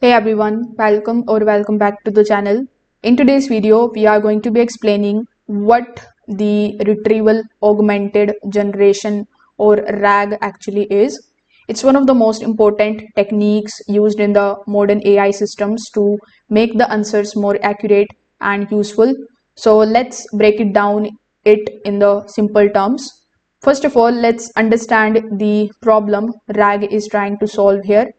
Hey everyone, welcome back to the channel. In today's video, we are going to be explaining what the retrieval augmented generation or RAG actually is. It's one of the most important techniques used in the modern AI systems to make the answers more accurate and useful. So let's break it down it in the simple terms. First of all, let's understand the problem RAG is trying to solve here.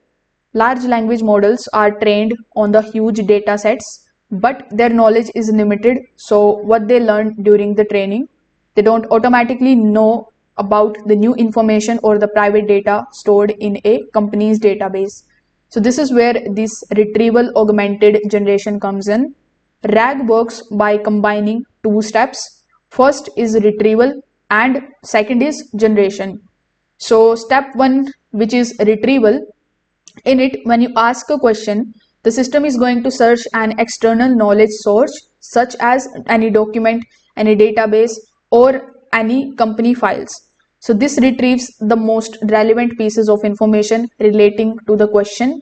Large language models are trained on the huge data sets, but their knowledge is limited. So, what they learn during the training, they don't automatically know about the new information or the private data stored in a company's database. So, this is where this retrieval augmented generation comes in. RAG works by combining two steps. First is retrieval, and second is generation. So, step one, which is retrieval, in it, when you ask a question, the system is going to search an external knowledge source, such as any document, any database, or any company files. So, this retrieves the most relevant pieces of information relating to the question.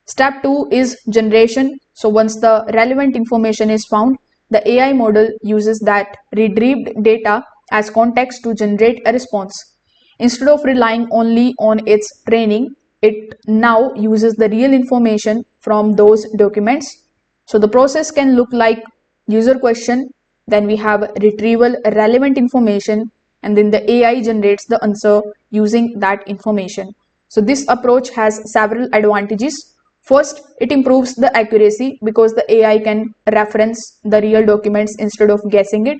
Step 2 is generation. So, once the relevant information is found, the AI model uses that retrieved data as context to generate a response. Instead of relying only on its training, it now uses the real information from those documents. So the process can look like user question, then we have retrieval relevant information, and then the AI generates the answer using that information. So this approach has several advantages. First, it improves the accuracy because the AI can reference the real documents instead of guessing it.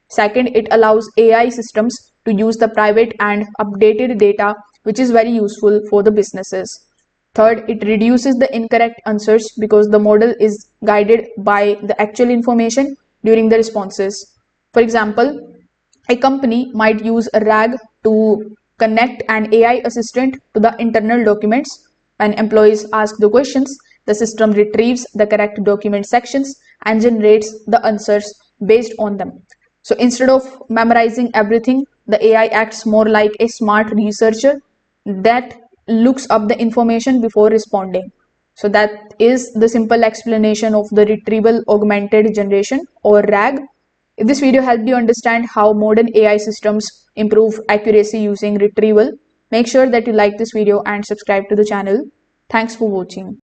Second, it allows AI systems to use the private and updated data, which is very useful for the businesses. Third, it reduces the incorrect answers because the model is guided by the actual information during the responses. For example, a company might use a RAG to connect an AI assistant to the internal documents. When employees ask the questions, the system retrieves the correct document sections and generates the answers based on them. So instead of memorizing everything, the AI acts more like a smart researcher that looks up the information before responding. So that is the simple explanation of the retrieval augmented generation or RAG. If this video helped you understand how modern AI systems improve accuracy using retrieval, make sure that you like this video and subscribe to the channel. Thanks for watching.